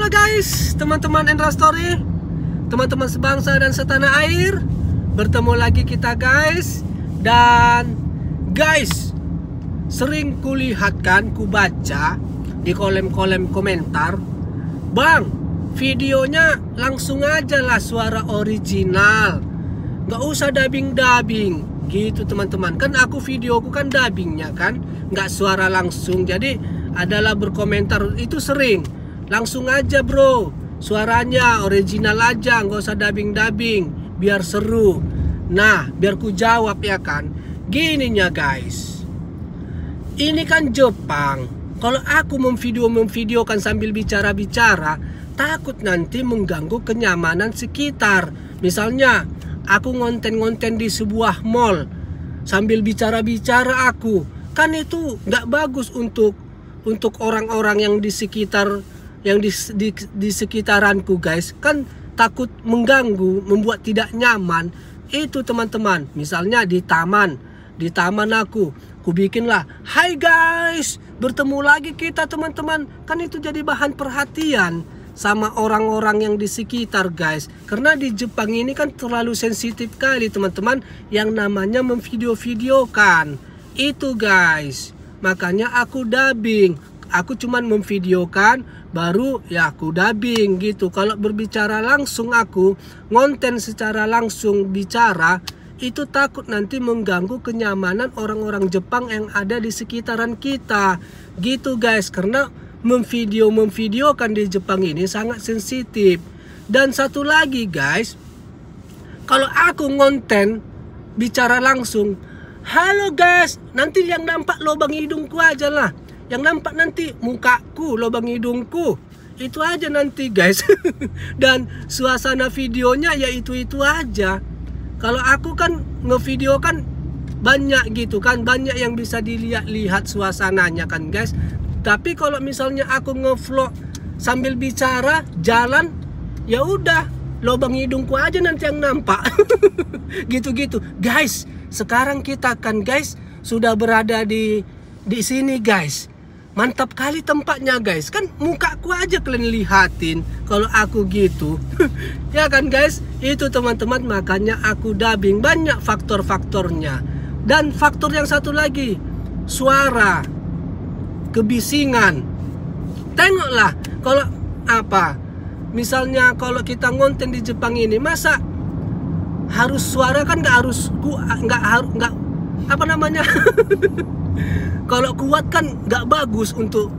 Halo guys, teman-teman Endra Story, teman-teman sebangsa dan setanah air. Bertemu lagi kita guys. Dan guys, sering kulihat kan, kubaca di kolom-kolom komentar, Bang, videonya langsung aja lah suara original, nggak usah dubbing-dubbing gitu teman-teman. Kan aku videoku kan dubbingnya kan, nggak suara langsung. Jadi adalah berkomentar itu sering, langsung aja bro, suaranya original aja, nggak usah dubbing-dubbing, biar seru. Nah, biar ku jawab ya kan, gininya guys, ini kan Jepang. Kalau aku memvideokan sambil bicara-bicara, takut nanti mengganggu kenyamanan sekitar. Misalnya aku ngonten-ngonten di sebuah mall sambil bicara-bicara aku, kan itu nggak bagus untuk orang-orang yang di sekitar, yang di sekitaranku guys. Kan takut mengganggu, membuat tidak nyaman. Itu teman-teman, misalnya di taman aku bikinlah, hai guys, bertemu lagi kita teman-teman. Kan itu jadi bahan perhatian sama orang-orang yang di sekitar guys. Karena di Jepang ini kan terlalu sensitif kali teman-teman yang namanya memvideo-videokan itu guys. Makanya aku dubbing, aku cuman memvideokan baru ya aku dubbing gitu. Kalau berbicara langsung, aku ngonten secara langsung bicara, itu takut nanti mengganggu kenyamanan orang-orang Jepang yang ada di sekitaran kita gitu guys. Karena memvideokan di Jepang ini sangat sensitif. Dan satu lagi guys, kalau aku ngonten bicara langsung, halo guys, nanti yang nampak lubang hidungku aja lah, yang nampak nanti mukaku, lubang hidungku, itu aja nanti guys. Dan suasana videonya ya itu aja. Kalau aku kan ngevideokan banyak gitu kan, banyak yang bisa dilihat suasananya kan guys. Tapi kalau misalnya aku ngevlog sambil bicara jalan, ya udah lubang hidungku aja nanti yang nampak. Gitu-gitu guys. Sekarang kita kan guys sudah berada di sini guys. Mantap kali tempatnya guys. Kan mukaku aja kalian lihatin kalau aku gitu. Ya kan guys, itu teman-teman, makanya aku dubbing. Banyak faktor-faktornya. Dan faktor yang satu lagi, suara, kebisingan. Tengoklah kalau apa, misalnya kalau kita ngonten di Jepang ini, masa harus suara kan nggak apa namanya. Kalau kuat kan nggak bagus untuk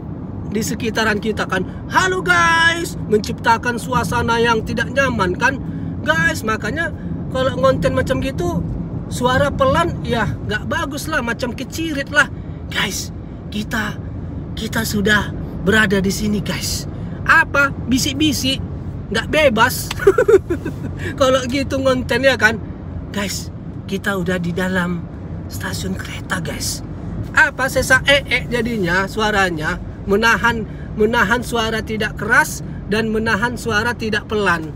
di sekitaran kita kan. Halo guys, menciptakan suasana yang tidak nyaman kan guys. Makanya kalau ngonten macam gitu, suara pelan ya nggak bagus lah, macam kecirit lah guys. Kita sudah berada di sini guys. Apa bisik-bisik nggak bebas. Kalau gitu ngonten ya kan guys. Kita udah di dalam stasiun kereta guys. Apa sesak jadinya suaranya, menahan suara tidak keras dan menahan suara tidak pelan.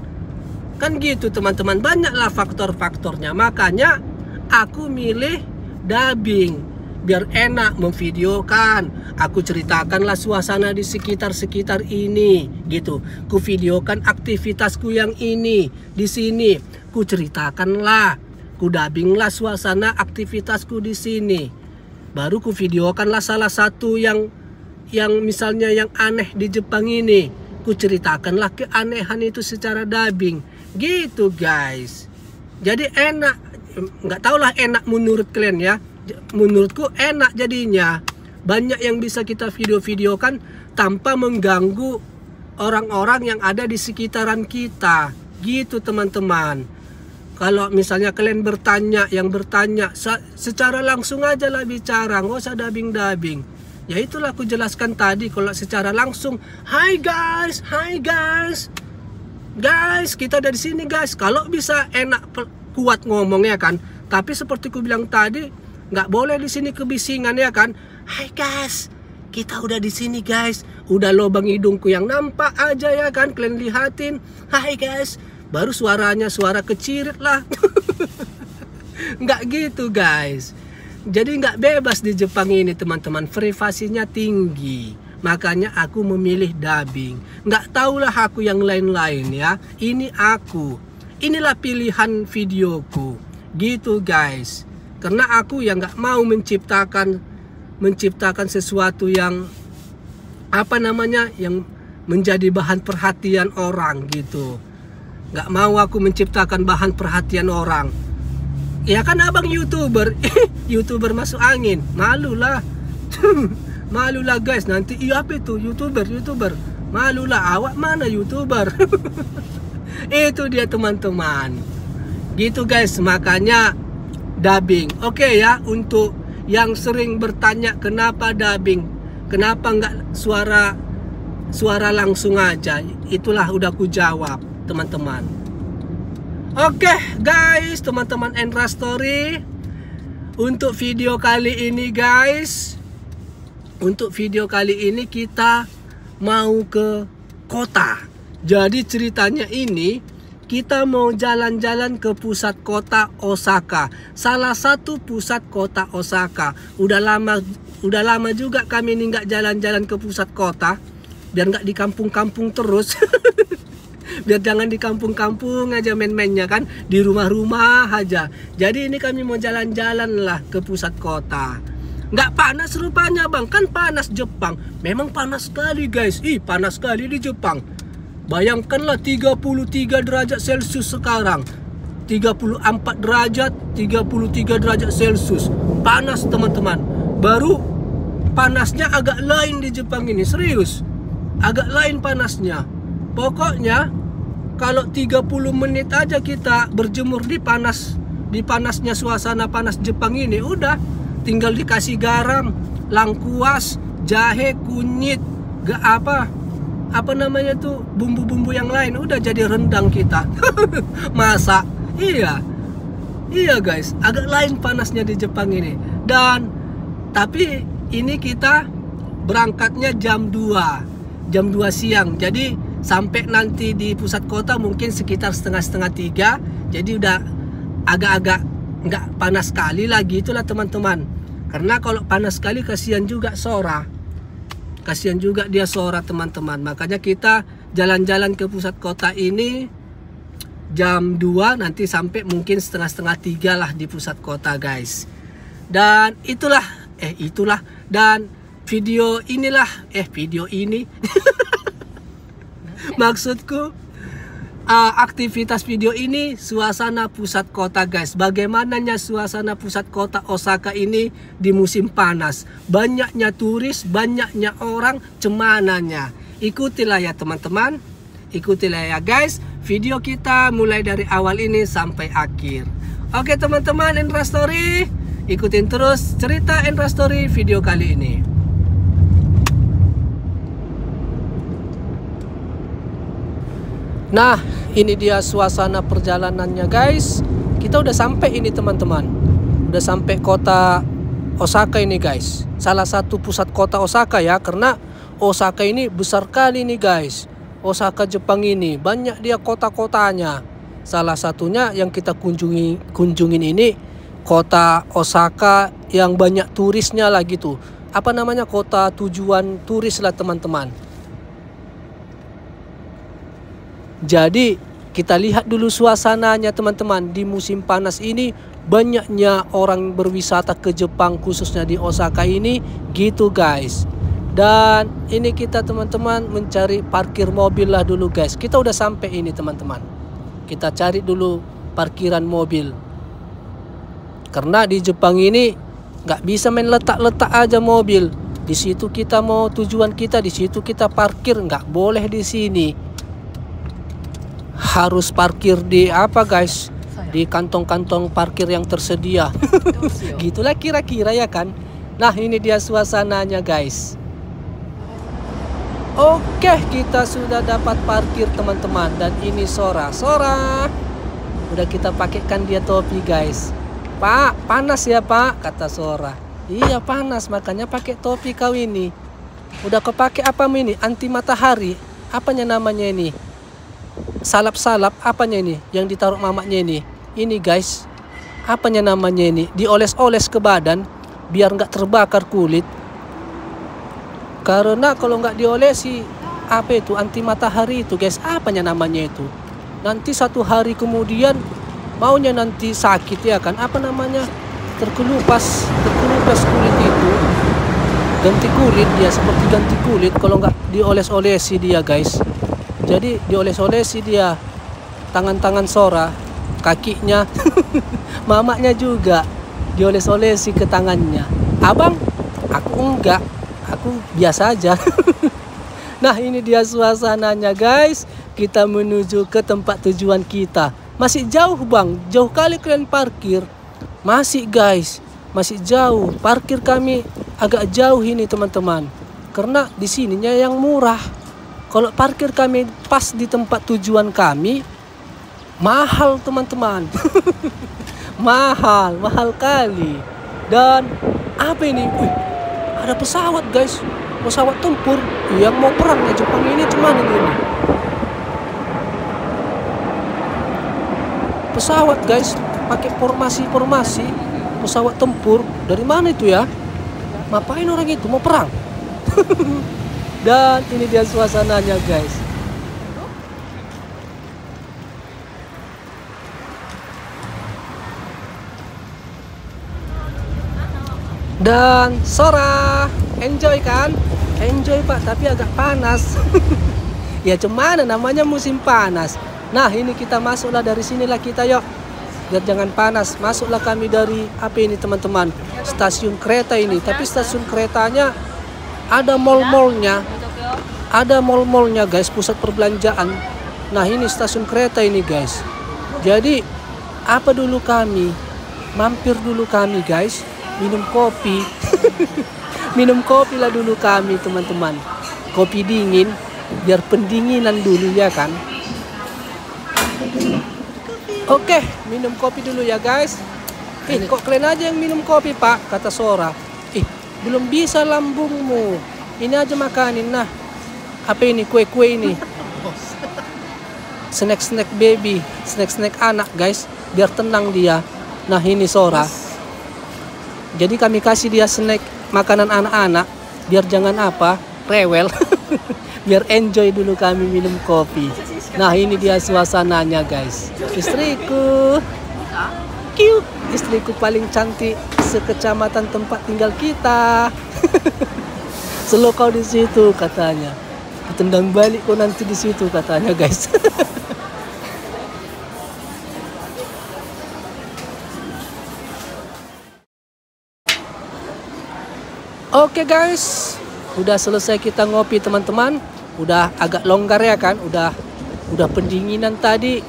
Kan gitu teman-teman, banyaklah faktor-faktornya. Makanya aku milih dubbing biar enak memvideokan. Aku ceritakanlah suasana di sekitar ini gitu. Ku videokan aktivitasku yang ini di sini. Ku ceritakanlah, ku dubbinglah suasana aktivitasku di sini. Baru ku videokanlah salah satu yang misalnya yang aneh di Jepang ini. Ku ceritakanlah keanehan itu secara dubbing. Gitu guys. Jadi enak. Nggak tahulah enak menurut kalian ya. Menurutku enak jadinya. Banyak yang bisa kita video-videokan tanpa mengganggu orang-orang yang ada di sekitaran kita. Gitu teman-teman. Kalau misalnya kalian bertanya, secara langsung aja lah bicara, nggak usah dubbing-dubbing. Ya itulah aku jelaskan tadi. Kalau secara langsung, hai guys, guys, kita dari sini guys. Kalau bisa enak kuat ngomongnya kan. Tapi seperti ku bilang tadi, nggak boleh di sini kebisingan ya kan. Hai guys, kita udah di sini guys. Udah lubang hidungku yang nampak aja ya kan, kalian lihatin. Hai guys. Baru suaranya suara kecirit lah. Nggak gitu guys. Jadi nggak bebas di Jepang ini teman-teman. Privasinya tinggi. Makanya aku memilih dubbing. Nggak tahulah aku yang lain-lain ya. Ini aku. Inilah pilihan videoku. Gitu guys. Karena aku yang nggak mau menciptakan sesuatu yang apa namanya, yang menjadi bahan perhatian orang gitu. Nggak mau aku menciptakan bahan perhatian orang. Ya kan abang YouTuber. YouTuber masuk angin. Malulah. Malulah guys. Nanti iya apa itu YouTuber. Malulah, awak mana YouTuber. Itu dia teman-teman. Gitu guys. Makanya dubbing. Oke ya, untuk yang sering bertanya kenapa dubbing, kenapa nggak suara langsung aja, itulah udah ku jawab teman-teman. Oke guys, teman-teman Endra Story, untuk video kali ini guys, kita mau ke kota. Jadi ceritanya ini kita mau jalan-jalan ke pusat kota Osaka, salah satu pusat kota Osaka. Udah lama juga kami ini nggak jalan-jalan ke pusat kota, biar nggak di kampung-kampung terus. Biar jangan di kampung-kampung aja main-mainnya kan, di rumah-rumah aja. Jadi ini kami mau jalan-jalan lah ke pusat kota. Nggak panas rupanya bang, kan panas Jepang. Memang panas sekali guys, panas sekali di Jepang. Bayangkanlah 33 derajat Celcius sekarang, 34 derajat, 33 derajat Celcius. Panas teman-teman. Baru panasnya agak lain di Jepang ini, serius. Agak lain panasnya. Pokoknya kalau 30 menit aja kita berjemur di panasnya suasana panas Jepang ini, udah tinggal dikasih garam, lengkuas, jahe, kunyit, gak apa namanya tuh, bumbu-bumbu yang lain, udah jadi rendang kita. Masa iya guys, agak lain panasnya di Jepang ini. Dan tapi ini kita berangkatnya jam 2 siang. Jadi sampai nanti di pusat kota mungkin sekitar setengah 3. Jadi udah agak-agak nggak panas sekali lagi, itulah teman-teman. Karena kalau panas sekali kasihan juga Sora. Kasihan juga dia Sora teman-teman. Makanya kita jalan-jalan ke pusat kota ini jam 2, nanti sampai mungkin setengah 3 lah di pusat kota guys. Dan itulah dan video ini maksudku aktivitas video ini suasana pusat kota guys. Bagaimananya suasana pusat kota Osaka ini di musim panas. Banyaknya turis, banyaknya orang, cemananya. Ikutilah ya teman-teman. Ikutilah ya guys video kita mulai dari awal ini sampai akhir. Oke teman-teman Endra Story, ikutin terus cerita Endra Story video kali ini. Nah, ini dia suasana perjalanannya guys. Kita udah sampai ini teman-teman. Udah sampai kota Osaka ini guys. Salah satu pusat kota Osaka ya, karena Osaka ini besar kali nih guys. Osaka Jepang ini banyak dia kota-kotanya. Salah satunya yang kita kunjungin ini kota Osaka yang banyak turisnya lah gitu. Apa namanya, kota tujuan turis lah teman-teman. Jadi kita lihat dulu suasananya teman-teman. Di musim panas ini banyaknya orang berwisata ke Jepang, khususnya di Osaka ini gitu guys. Dan ini kita teman-teman mencari parkir mobil lah dulu guys. Kita udah sampai ini teman-teman. Kita cari dulu parkiran mobil. Karena di Jepang ini nggak bisa main letak-letak aja mobil. Di situ kita mau tujuan kita, di situ kita parkir, nggak boleh di sini. Harus parkir di apa guys? Di kantong-kantong parkir yang tersedia. Gitulah kira-kira ya kan. Nah ini dia suasananya guys. Oke, kita sudah dapat parkir teman-teman. Dan ini Sora. Udah kita pakaikan dia topi guys. Pak, panas ya pak, kata Sora. Iya panas, makanya pakai topi kau ini. Udah kau pakai apa ini? Anti matahari. Apanya namanya ini? Salap-salap apanya ini? Yang ditaruh mamaknya ini. Ini guys, apanya namanya ini? Dioles-oles ke badan biar nggak terbakar kulit. Karena kalau nggak diolesi apa itu anti matahari itu guys, apanya namanya itu, nanti satu hari kemudian maunya nanti sakit ya kan, apa namanya, terkelupas kulit itu, ganti kulit dia, seperti ganti kulit kalau nggak dioles-olesi dia guys. Jadi dioles-olesi dia tangan-tangan Sora, kakinya mamanya juga dioles-olesi ke tangannya. Abang, aku enggak, aku biasa aja. Nah ini dia suasananya guys, kita menuju ke tempat tujuan kita. Masih jauh bang, jauh kali kalian parkir. Masih guys, masih jauh. Parkir kami agak jauh ini teman-teman, karena di sininya yang murah. Kalau parkir kami pas di tempat tujuan kami, mahal teman-teman. mahal kali. Dan apa ini? Wih, ada pesawat guys, pesawat tempur yang mau perang ya Jepang ini. Cuman ini pesawat guys, pakai formasi pesawat tempur. Dari mana itu ya? Ngapain orang itu mau perang? Dan ini dia suasananya guys. Dan Sora, enjoy kan? Enjoy pak, tapi agak panas. Ya cuman namanya musim panas. Nah ini kita masuklah dari sinilah kita yuk, biar jangan panas. Masuklah kami dari apa ini teman-teman, stasiun kereta ini. Tapi stasiun keretanya ada mall-mallnya, guys, pusat perbelanjaan. Nah ini stasiun kereta ini guys. Jadi apa dulu kami, mampir dulu kami guys, minum kopi. Minum kopi lah dulu kami teman-teman, kopi dingin biar pendinginan dulu ya kan. Oke, minum kopi dulu ya guys. Kok kalian aja yang minum kopi pak, kata Sora. Belum bisa lambungmu, ini aja makanin. Nah apa ini, kue-kue ini, snack baby, snack anak guys, biar tenang dia. Nah ini Sora, jadi kami kasih dia snack makanan anak-anak biar jangan apa, rewel. Biar enjoy dulu kami minum kopi. Nah ini dia suasananya guys. Istriku cute, istriku paling cantik sekecamatan tempat tinggal kita. Selalu kau di situ katanya, tendang balik kau nanti di situ katanya guys. Oke guys, udah selesai kita ngopi teman-teman. Udah agak longgar ya kan, udah pendinginan tadi.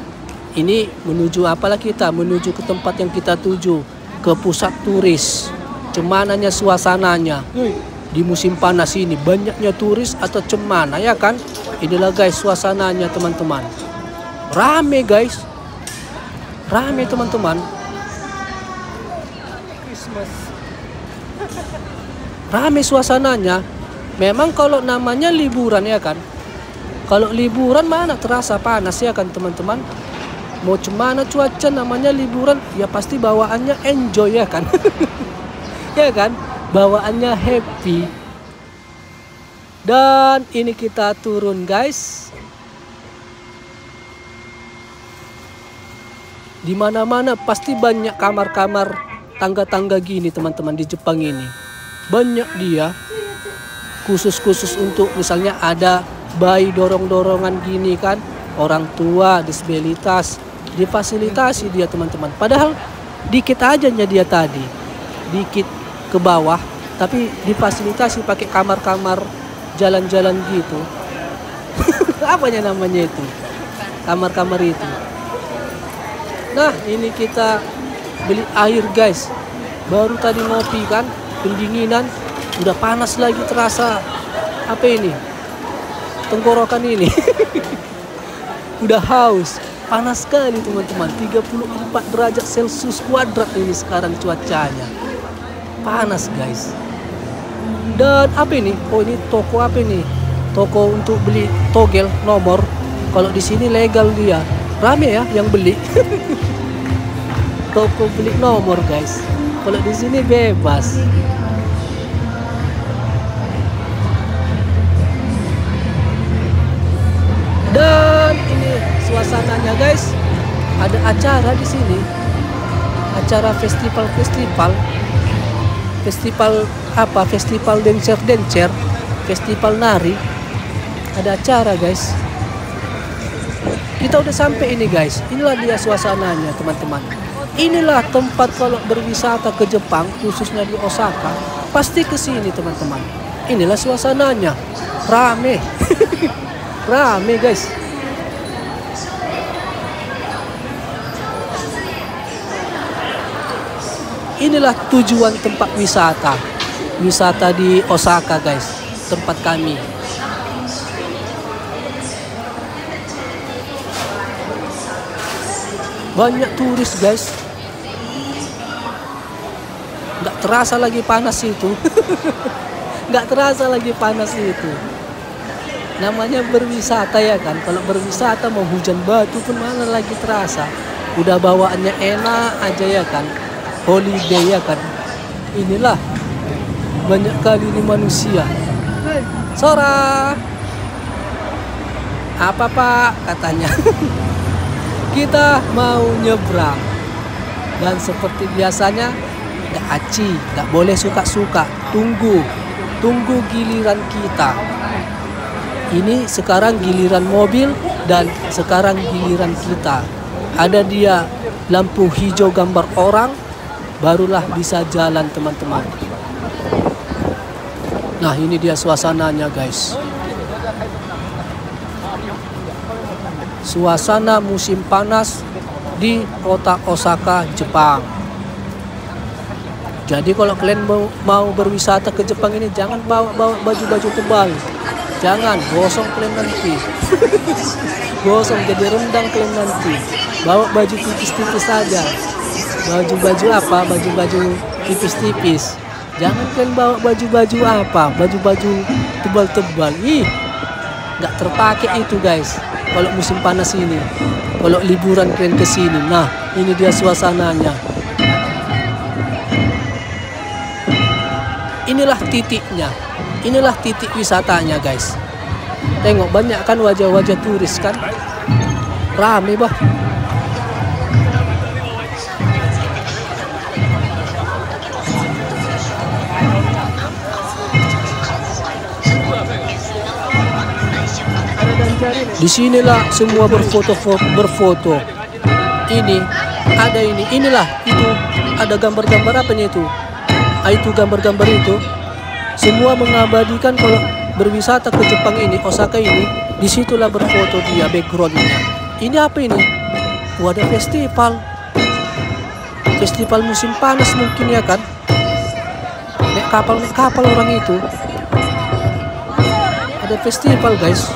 Ini menuju apalah kita, menuju ke tempat yang kita tuju, ke pusat turis. Cemananya suasananya di musim panas ini, banyaknya turis atau cemana ya kan. Inilah guys suasananya teman-teman. Rame guys, rame teman-teman. Rame suasananya. Memang kalau namanya liburan ya kan, kalau liburan mana terasa panas ya kan teman-teman. Mau cemana cuaca, namanya liburan ya pasti bawaannya enjoy ya kan. Ya kan, bawaannya happy. Dan ini kita turun guys. Di mana-mana pasti banyak kamar-kamar, tangga-tangga gini teman-teman di Jepang ini. Banyak dia, khusus untuk misalnya ada bayi dorong-dorongan gini kan, orang tua disabilitas, difasilitasi dia teman-teman. Padahal dikit ajanya dia tadi, dikit ke bawah, tapi difasilitasi pakai kamar-kamar jalan-jalan gitu. Apanya namanya itu, kamar-kamar itu. Nah ini kita beli air guys, baru tadi ngopi kan, pendinginan, udah panas lagi terasa. Apa ini, tenggorokan ini. Udah haus, panas sekali teman-teman. 34 derajat Celcius kuadrat ini sekarang cuacanya, panas guys. Dan apa ini, oh ini toko apa ini, toko untuk beli togel nomor. Kalau di sini legal dia, rame ya yang beli. Toko beli nomor guys, kalau di sini bebas. guys, ada acara di sini. Acara festival apa? Festival dancer, festival nari. Ada acara guys. Kita udah sampai ini guys. Inilah dia suasananya teman-teman. Inilah tempat kalau berwisata ke Jepang, khususnya di Osaka, pasti ke sini teman-teman. Inilah suasananya. Rame. Rame guys. Inilah tujuan tempat wisata. Wisata di Osaka guys. Tempat kami. Banyak turis guys. Nggak terasa lagi panas itu. Nggak terasa lagi panas itu. Namanya berwisata ya kan. Kalau berwisata mau hujan batu pun mana lagi terasa. Udah bawaannya enak aja ya kan. Holiday ya kan. Inilah banyak kali ini manusia. Sora. Apa pak katanya. Kita mau nyebrang. Dan seperti biasanya nggak aci, nggak boleh suka-suka. Tunggu giliran kita. Ini sekarang giliran mobil dan sekarang giliran kita. Ada dia lampu hijau gambar orang, barulah bisa jalan teman-teman. Nah ini dia suasananya guys. Suasana musim panas di kota Osaka, Jepang. Jadi kalau kalian mau berwisata ke Jepang ini jangan bawa baju-baju tebal. Jangan, gosong kalian nanti. Gosong jadi rendang kalian nanti. Bawa baju tipis-tipis saja. Baju-baju apa? Baju-baju tipis-tipis. Jangan kalian bawa baju-baju apa? Baju-baju tebal-tebal. Ih, nggak terpakai itu guys. Kalau musim panas ini, kalau liburan kalian ke sini, nah ini dia suasananya. Inilah titiknya, inilah titik wisatanya guys. Tengok banyak kan wajah-wajah turis kan, rame bah. Disinilah semua berfoto. Inilah itu ada gambar-gambar apanya itu? Itu gambar-gambar itu semua mengabadikan kalau berwisata ke Jepang ini, Osaka ini, disitulah berfoto dia backgroundnya. Ini apa ini? Ada festival musim panas mungkin ya kan? Naik kapal orang itu. Ada festival guys.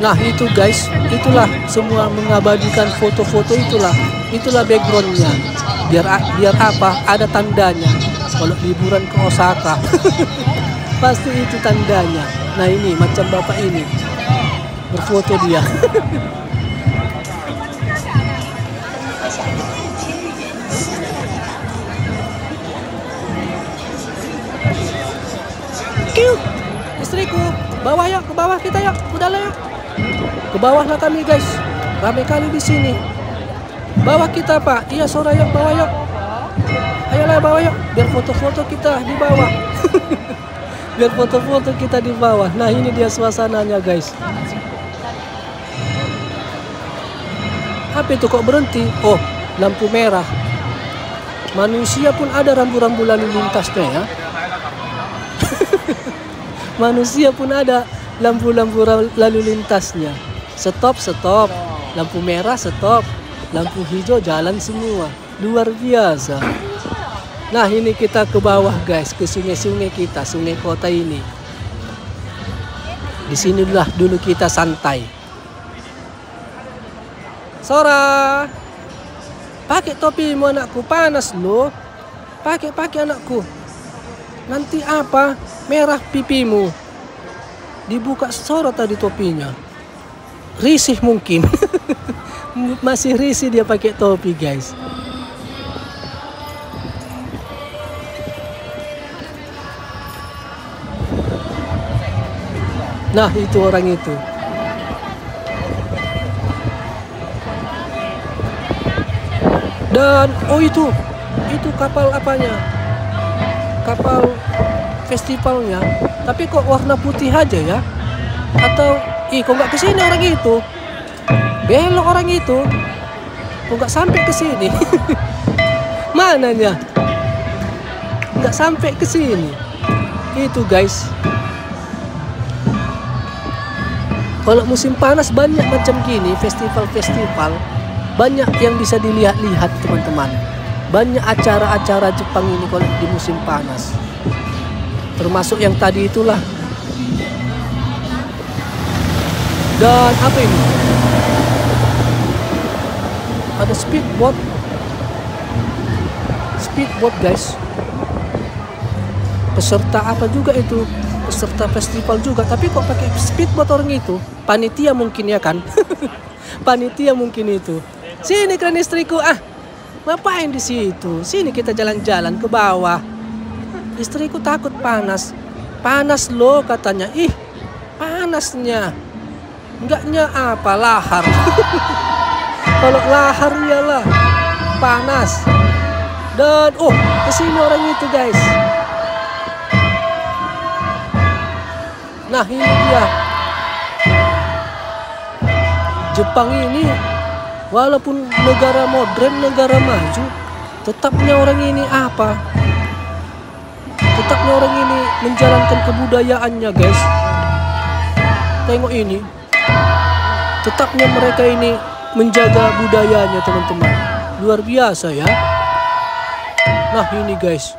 Nah itu guys, itulah semua mengabadikan foto-foto itulah backgroundnya. Biar apa? Ada tandanya. Kalau liburan ke Osaka, pasti itu tandanya. Nah ini macam bapak ini berfoto dia. Istriku, bawah yuk, ke bawah kita yuk, udahlah yuk. Ke bawah lah kami guys, ramai kali di sini. Bawah kita pak, iya Sora yuk, bawah yuk. Ayolah bawah yuk, biar foto-foto kita di bawah. Biar foto-foto kita di bawah. Nah ini dia suasananya guys. Apa itu kok berhenti? Oh, lampu merah. Manusia pun ada rambu-rambu lalu lintasnya ya. Manusia pun ada lampu-lampu lalu lintasnya. Stop, lampu merah stop, lampu hijau jalan semua. Luar biasa. Nah ini kita ke bawah guys, ke sungai-sungai kita, sungai kota ini. Disinilah dulu kita santai. Sora, pakai topimu anakku, panas loh. Pakai anakku. Nanti apa? Merah pipimu. Dibuka Sora tadi topinya. Risih mungkin. Masih risih dia pakai topi guys. Nah, itu orang itu. Dan oh itu kapal apanya? Kapal festivalnya. Tapi kok warna putih aja ya? Atau kok nggak kesini orang itu? Belok orang itu. Kok nggak sampai ke sini? Mananya? Nggak sampai ke sini. Itu guys. Kalau musim panas banyak macam gini, festival-festival, banyak yang bisa dilihat-lihat teman-teman. Banyak acara-acara Jepang ini kalau di musim panas. Termasuk yang tadi itulah. Dan apa ini? Ada speedboat. Speedboat guys. Peserta apa juga itu? Peserta festival juga, tapi kok pakai speedboat orang itu? Panitia mungkin ya kan? Panitia mungkin itu. Sini kan istriku, ngapain di situ? Sini kita jalan-jalan ke bawah. Istriku takut panas. Panas loh katanya. Ih, panasnya. Enggaknya apa, lahar. Kalau lahar iyalah panas. Dan kesini orang itu guys. Nah ini dia. Jepang ini walaupun negara modern, negara maju, tetapnya orang ini apa? Tetapnya orang ini menjalankan kebudayaannya guys. Tengok ini. Tetapnya mereka ini menjaga budayanya teman-teman. Luar biasa ya. Nah ini guys.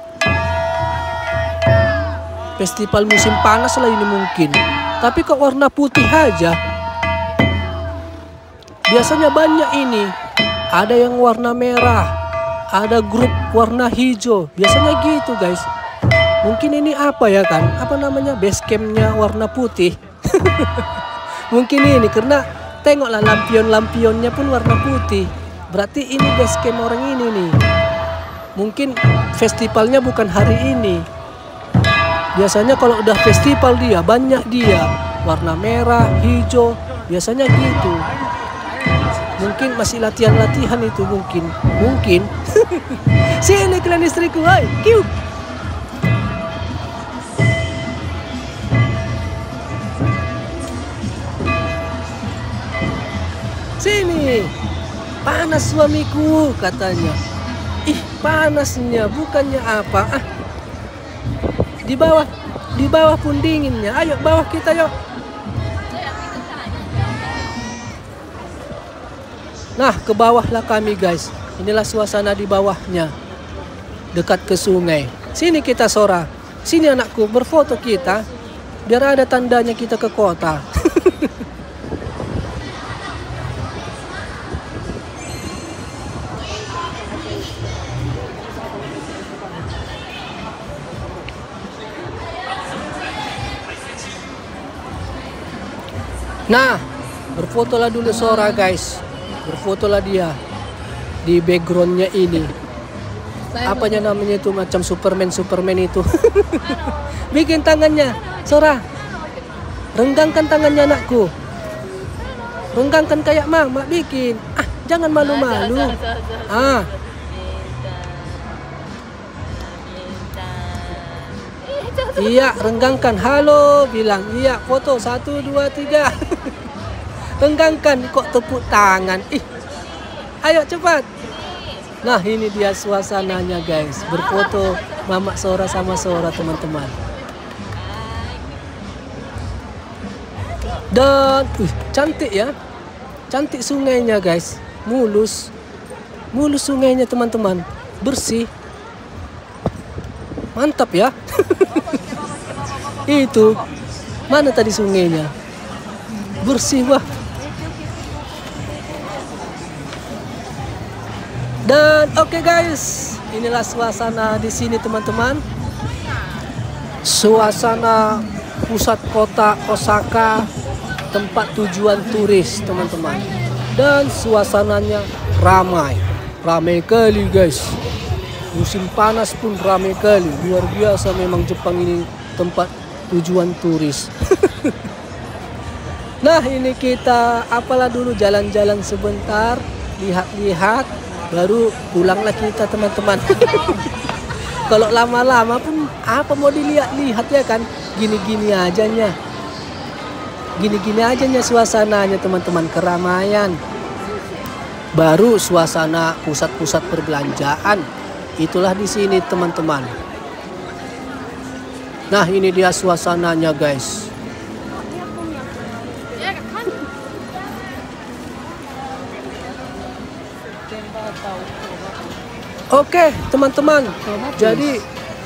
Festival musim panas lah ini mungkin. Tapi kok warna putih aja? Biasanya banyak ini. Ada yang warna merah. Ada grup warna hijau. Biasanya gitu guys. Mungkin ini apa ya kan? Apa namanya? Base campnya warna putih. Mungkin ini karena tengoklah lampion-lampionnya pun warna putih. Berarti ini base camp orang ini nih. Mungkin festivalnya bukan hari ini. Biasanya kalau udah festival dia banyak dia warna merah, hijau, biasanya gitu. Mungkin masih latihan-latihan itu mungkin. Sini kalian istriku, hai, kiu. Sini, panas suamiku katanya. Ih, panasnya bukannya apa? Di bawah pun dinginnya. Ayo bawah kita yuk. Nah, ke bawahlah kami guys. Inilah suasana di bawahnya. Dekat ke sungai. Sini kita Sora. Sini anakku, berfoto kita. Biar ada tandanya kita ke kota. Nah, berfotolah dulu Sora guys. Berfotolah dia di backgroundnya ini. Apanya namanya itu macam Superman itu. Bikin tangannya Sora. Renggangkan tangannya anakku. Renggangkan kayak mama bikin. Jangan malu-malu. Iya, renggangkan. Halo, bilang. Iya, foto 1, 2, 3. Renggangkan, kok tepuk tangan. Ayo cepat. Nah, ini dia suasananya guys. Berfoto Mama Sora sama Sora teman-teman. Dan cantik ya. Cantik sungainya guys. Mulus sungainya teman-teman. Bersih. Mantap ya. Itu mana tadi sungainya? Bersih wah. Dan oke guys, inilah suasana di sini teman-teman. Suasana pusat kota Osaka, tempat tujuan turis teman-teman. Dan suasananya ramai kali guys. Musim panas pun ramai kali. Luar biasa memang Jepang ini tempat tujuan turis. Nah, ini kita apalah dulu jalan-jalan sebentar, lihat-lihat, baru pulanglah kita teman-teman. Kalau lama-lama pun apa mau dilihat-lihat ya kan, gini-gini ajanya. Gini-gini ajanya suasananya teman-teman, keramaian. Baru suasana pusat-pusat perbelanjaan. Itulah di sini teman-teman. Nah, ini dia suasananya guys. Oke teman-teman, jadi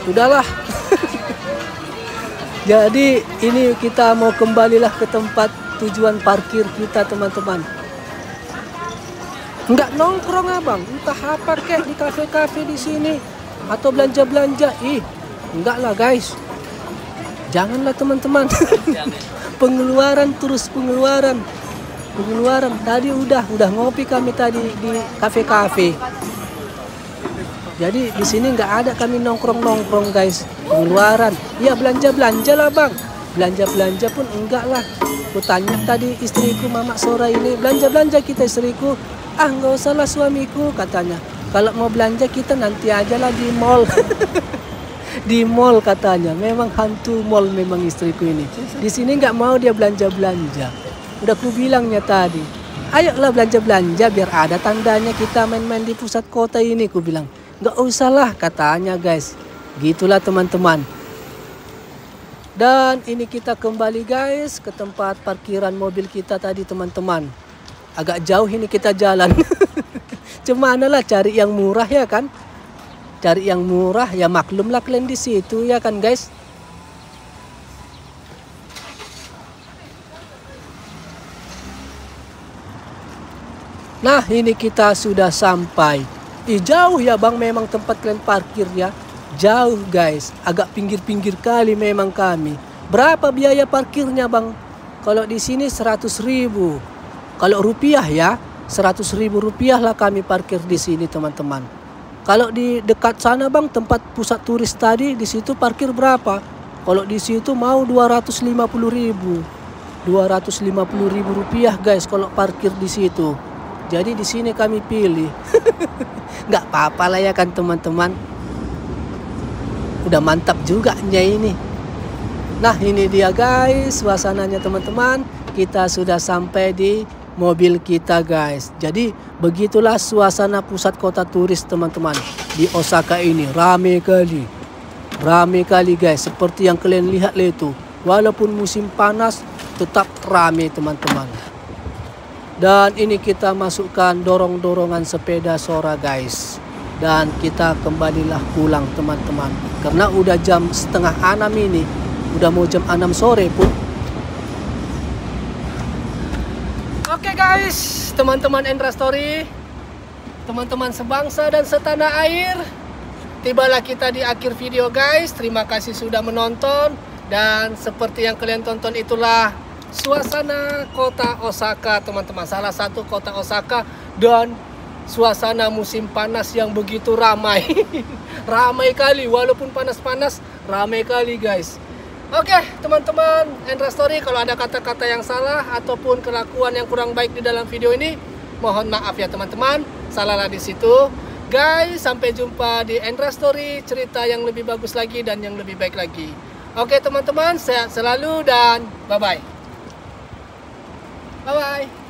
udahlah. Jadi ini kita mau kembalilah ke tempat tujuan parkir kita teman-teman. Enggak nongkrong abang, entah apa kek di kafe-kafe di sini atau belanja-belanja. Enggak lah guys. Janganlah teman-teman. Pengeluaran terus pengeluaran. Tadi udah ngopi kami tadi di kafe-kafe. Jadi di sini nggak ada kami nongkrong guys. Pengeluaran, ya belanja lah bang. Belanja pun enggak lah. Aku tanya tadi istriku Mama Sora ini belanja kita istriku. Nggak usah lah suamiku katanya. Kalau mau belanja kita nanti aja lah di mall. Di mall katanya. Memang hantu mall memang istriku ini. Di sini nggak mau dia belanja. Udah ku bilangnya tadi. Ayolah belanja biar ada tandanya kita main-main di pusat kota ini, ku bilang. Nggak usah lah katanya guys. Gitulah teman-teman. Dan ini kita kembali guys ke tempat parkiran mobil kita tadi teman-teman. Agak jauh ini kita jalan. Cemana lah cari yang murah ya kan. Cari yang murah ya maklum lah kalian di situ ya kan guys. Nah ini kita sudah sampai. Jauh ya bang memang tempat kalian parkir ya. Jauh guys. Agak pinggir-pinggir kali memang kami. Berapa biaya parkirnya bang? Kalau di sini 100.000. Kalau rupiah ya 100.000 rupiah lah kami parkir di sini teman-teman. Kalau di dekat sana bang tempat pusat turis tadi di situ parkir berapa? Kalau di situ mau 250.000. 250.000 rupiah guys kalau parkir di situ. Jadi di sini kami pilih. Nggak apa-apa lah ya kan teman-teman. Udah mantap juga ini. Nah ini dia guys suasananya teman-teman. Kita sudah sampai di mobil kita guys. Jadi begitulah suasana pusat kota turis teman-teman. Di Osaka ini rame kali. Rame kali guys. Seperti yang kalian lihat itu. Walaupun musim panas tetap rame teman-teman. Dan ini kita masukkan dorong-dorongan sepeda Sora guys. Dan kita kembalilah pulang teman-teman. Karena udah jam 5:30 ini. Udah mau jam 6 sore pun. Oke guys, teman-teman Endra Story. Teman-teman sebangsa dan setanah air. Tibalah kita di akhir video guys. Terima kasih sudah menonton. Dan seperti yang kalian tonton itulah suasana kota Osaka teman-teman, salah satu kota Osaka dan suasana musim panas yang begitu ramai. Ramai kali walaupun panas-panas, ramai kali guys. Oke teman-teman Endra Story, kalau ada kata-kata yang salah ataupun kelakuan yang kurang baik di dalam video ini, mohon maaf ya teman-teman, salahlah di situ. Guys, sampai jumpa di Endra Story, cerita yang lebih bagus lagi dan yang lebih baik lagi. Oke teman-teman, sehat selalu dan bye-bye. Bye-bye.